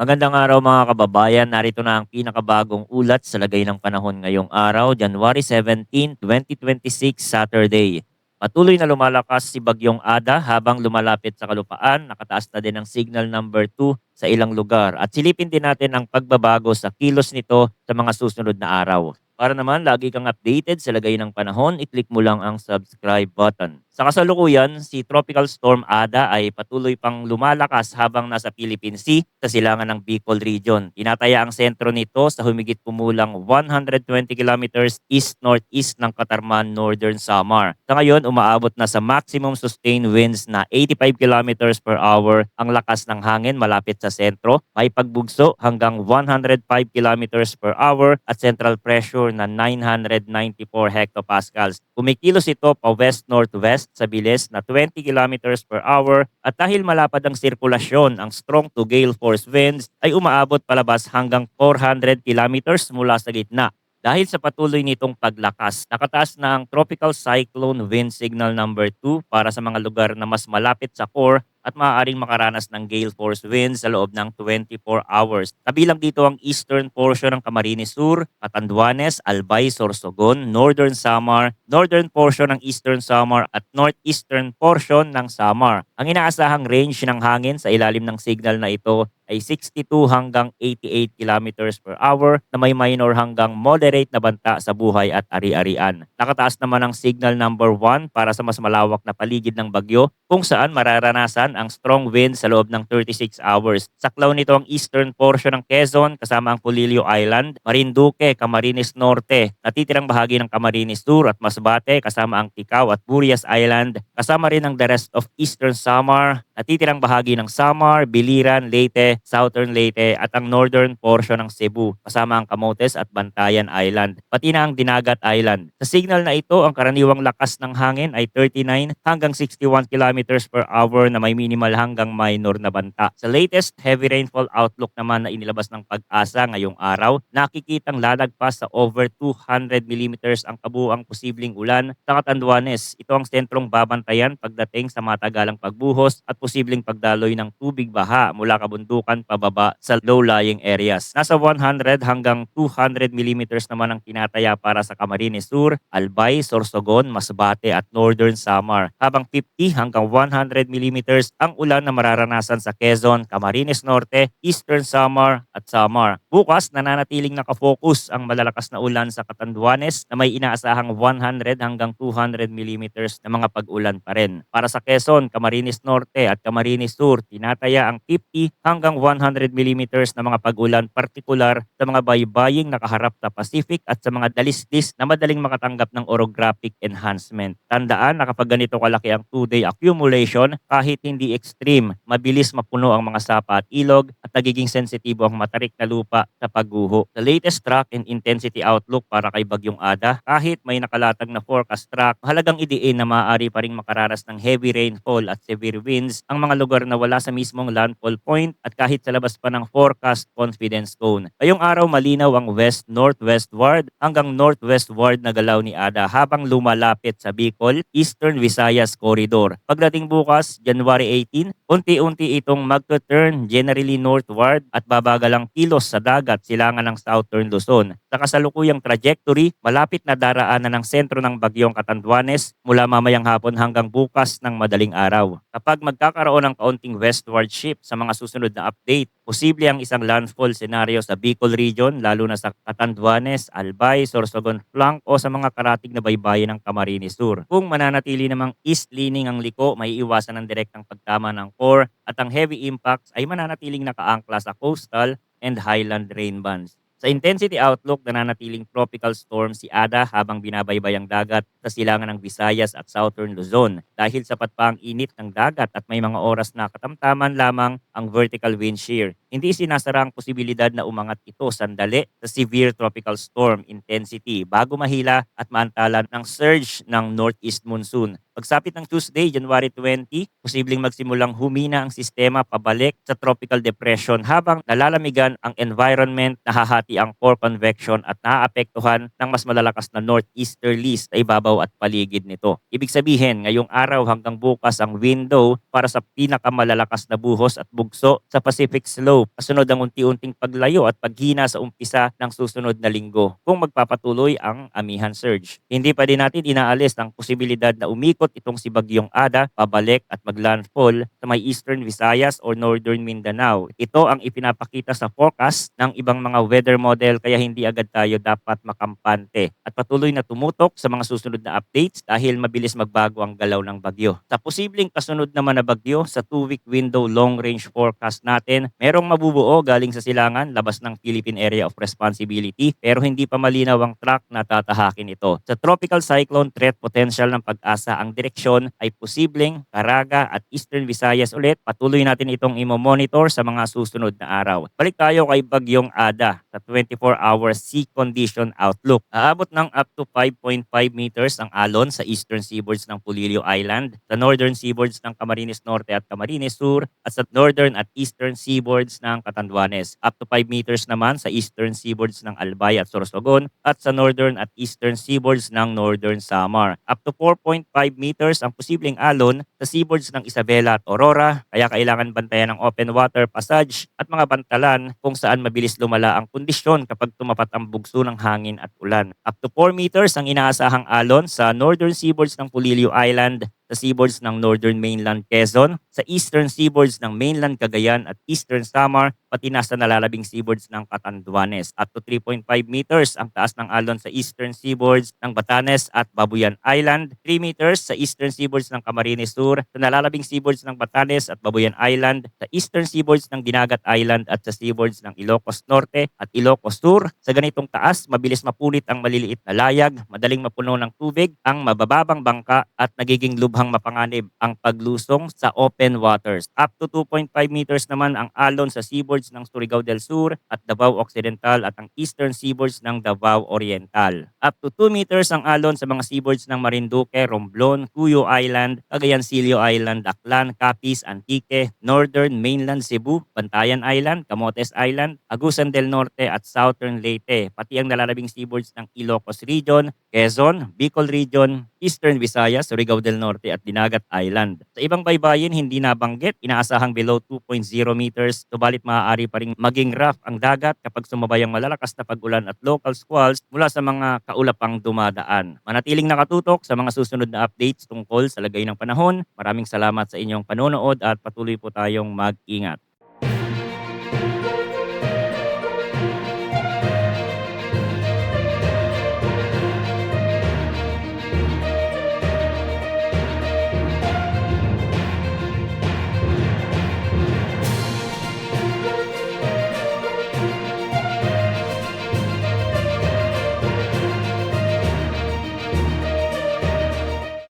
Magandang araw mga kababayan. Narito na ang pinakabagong ulat sa lagay ng panahon ngayong araw, January 17, 2026, Saturday. Patuloy na lumalakas si Bagyong Ada habang lumalapit sa kalupaan. Nakataas na din ang signal number 2 sa ilang lugar. At silipin din natin ang pagbabago sa kilos nito sa mga susunod na araw. Para naman lagi kang updated sa lagay ng panahon, i-click mo lang ang subscribe button. Sa kasalukuyan, si Tropical Storm Ada ay patuloy pang lumalakas habang nasa Philippine Sea sa silangan ng Bicol Region. Tinataya ang sentro nito sa humigit kumulang 120 kilometers east-northeast ng Katarman, Northern Samar. Sa ngayon, umaabot na sa maximum sustained winds na 85 kilometers per hour ang lakas ng hangin malapit sa sentro. May pagbugso hanggang 105 kilometers per hour at central pressure na 994 hectopascals. Kumikilos ito pa west-northwest sa bilis na 20 kilometers per hour at dahil malapad ang sirkulasyon, ang strong to gale force winds ay umaabot palabas hanggang 400 kilometers mula sa gitna. Dahil sa patuloy nitong paglakas, nakataas na ang Tropical Cyclone Wind Signal number 2 para sa mga lugar na mas malapit sa core at maaaring makaranas ng gale force winds sa loob ng 24 hours. Kabilang dito ang eastern portion ng Camarines Sur, Catanduanes, Albay, Sorsogon, Northern Samar, northern portion ng Eastern Samar at northeastern portion ng Samar. Ang inaasahang range ng hangin sa ilalim ng signal na ito ay 62 hanggang 88 kilometers per hour na may minor hanggang moderate na banta sa buhay at ari-arian. Nakataas naman ang signal number 1 para sa mas malawak na paligid ng bagyo kung saan mararanasan ang strong wind sa loob ng 36 hours. Saklaw nito ang eastern portion ng Quezon kasama ang Polillo Island, Marinduque, Camarines Norte, natitirang bahagi ng Camarines Sur at Masbate kasama ang Ticao at Burias Island, kasama rin ang the rest of Eastern Samar, natitirang bahagi ng Samar, Biliran, Leyte, Southern Leyte at ang northern portion ng Cebu kasama ang Camotes at Bantayan Island, pati na ang Dinagat Island. Sa signal na ito, ang karaniwang lakas ng hangin ay 39 hanggang 61 kilometers per hour na may minimal hanggang minor na banta. Sa latest heavy rainfall outlook naman na inilabas ng Pag-asa ngayong araw, nakikitang lalagpas sa over 200 millimeters ang kabuuang posibleng ulan sa Catanduanes. Ito ang sentrong babantayan pagdating sa matagalang pagbuhos at posibleng pagdaloy ng tubig baha mula kabundukan pababa sa low-lying areas. Nasa 100 hanggang 200 millimeters naman ang tinataya para sa Camarines Sur, Albay, Sorsogon, Masbate at Northern Samar, habang 50 hanggang 100 millimeters ang ulan na mararanasan sa Quezon, Camarines Norte, Eastern Samar at Samar. Bukas, nananatiling nakafocus ang malalakas na ulan sa Catanduanes na may inaasahang 100 hanggang 200 millimeters na mga pag-ulan pa rin. Para sa Quezon, Camarines Norte at Camarines Sur, tinataya ang 50 hanggang 100 millimeters na mga pag-ulan partikular sa mga baybaying nakaharap sa Pacific at sa mga dalisdis na madaling makatanggap ng orographic enhancement. Tandaan na kapag ganito kalaki ang 2-day accumulation, kahit hindi extreme, mabilis mapuno ang mga sapa at ilog at nagiging sensitibo ang matarik na lupa sa pagguho. The latest track and intensity outlook para kay Bagyong Ada, kahit may nakalatag na forecast track, mahalagang idiin na maaari pa ring makaranas ng heavy rainfall at severe winds ang mga lugar na wala sa mismong landfall point at kahit sa labas pa ng forecast confidence zone. Ngayong araw malinaw ang west-northwestward hanggang northwestward na galaw ni Ada habang lumalapit sa Bicol, Eastern Visayas Corridor. Pagdating bukas, January 18, unti-unti itong magto-turn generally northward at babagalang kilos sa dagat silangan ng Southern Luzon. Sa kasalukuyang trajectory, malapit na daraanan ng sentro ng bagyong Catanduanes mula mamayang hapon hanggang bukas ng madaling araw. Kapag magkakaroon ng kaunting westward shift sa mga susunod na update, posible ang isang landfall scenario sa Bicol region lalo na sa Catanduanes, Albay, Sorsogon flank o sa mga karatig na baybayin ng Camarines Sur. Kung mananatili namang east-leaning ang liko, may iwasan ng direktang pagtama ng core at ang heavy impacts ay mananatiling nakaangkla sa coastal and highland rain bands. Sa intensity outlook, nananatiling tropical storm si Ada habang binabaybay ang dagat sa silangan ng Visayas at Southern Luzon. Dahil sapat pa ang init ng dagat at may mga oras na katamtaman lamang ang vertical wind shear. Hindi sinasara ang posibilidad na umangat ito sandali sa severe tropical storm intensity bago mahila at maantalan ng surge ng northeast monsoon. Pagsapit ng Tuesday, January 20, posibleng magsimulang humina ang sistema pabalik sa tropical depression habang nalalamigan ang environment, nahahati ang core convection at naaapektuhan ng mas malalakas na northeasterlies sa ibabaw at paligid nito. Ibig sabihin, ngayong araw hanggang bukas ang window para sa pinakamalalakas na buhos at bugso sa Pacific Slope. Kasunod ang unti-unting paglayo at paghina sa umpisa ng susunod na linggo kung magpapatuloy ang amihan surge. Hindi pa din natin inaalis ang posibilidad na umikot itong si Bagyong Ada pabalik at maglandfall sa may Eastern Visayas or Northern Mindanao. Ito ang ipinapakita sa forecast ng ibang mga weather model kaya hindi agad tayo dapat makampante at patuloy na tumutok sa mga susunod na updates dahil mabilis magbago ang galaw ng bagyo. Sa posibleng kasunod naman na bagyo sa 2-week window long range forecast natin, merong mabubuo galing sa silangan labas ng Philippine Area of Responsibility pero hindi pa malinaw ang track na tatahakin ito. Sa tropical cyclone threat potential ng pag-asa ang direksyon ay posibleng Caraga at Eastern Visayas ulit. Patuloy natin itong imo-monitor sa mga susunod na araw. Balik tayo kay Bagyong Ada sa 24-hour sea condition outlook. Aabot ng up to 5.5 meters ang alon sa eastern seaboards ng Polillo Island, sa northern seaboards ng Camarines Norte at Camarines Sur, at sa northern at eastern seaboards ng Catanduanes. Up to 5 meters naman sa eastern seaboards ng Albay at Sorsogon at sa northern at eastern seaboards ng northern Samar. Up to 4.5 meters ang posibleng alon sa seaboards ng Isabela at Aurora, kaya kailangan bantayan ng open water passage at mga bantalan kung saan mabilis lumala ang kondisyon kapag tumapat ang bugso ng hangin at ulan. Up to 4 meters ang inaasahang alon sa northern seaboards ng Polillo Island, sa seaboards ng northern mainland Quezon, sa eastern seaboards ng mainland Cagayan at eastern Samar, pati na sa nalalabing seaboards ng Catanduanes. Up to 3.5 meters ang taas ng alon sa eastern seaboards ng Batanes at Babuyan Island, 3 meters sa eastern seaboards ng Camarines Sur, sa nalalabing seaboards ng Batanes at Babuyan Island, sa eastern seaboards ng Dinagat Island at sa seaboards ng Ilocos Norte at Ilocos Sur. Sa ganitong taas, mabilis mapunit ang maliliit na layag, madaling mapuno ng tubig ang mabababang bangka at nagiging lubhang mapanganib ang paglusong sa open waters. Up to 2.5 meters naman ang alon sa seaboards ng Surigao del Sur at Davao Occidental at ang eastern seaboards ng Davao Oriental. Up to 2 meters ang alon sa mga seaboards ng Marinduque, Romblon, Cuyo Island, Cagayancillo Island, Aklan, Capiz, Antique, Northern Mainland Cebu, Bantayan Island, Camotes Island, Agusan del Norte at Southern Leyte, pati ang nalalabing seaboards ng Ilocos Region, Quezon, Bicol Region, Eastern Visayas, Surigao del Norte at Dinagat Island. Sa ibang baybayin hindi nabanggit, inaasahang below 2.0 meters, subalit maaari pa ring maging rough ang dagat kapag sumabay ang malalakas na pag-ulan at local squalls mula sa mga kaulapang dumadaan. Manatiling nakatutok sa mga susunod na updates tungkol sa lagay ng panahon. Maraming salamat sa inyong panonood at patuloy po tayong mag-ingat.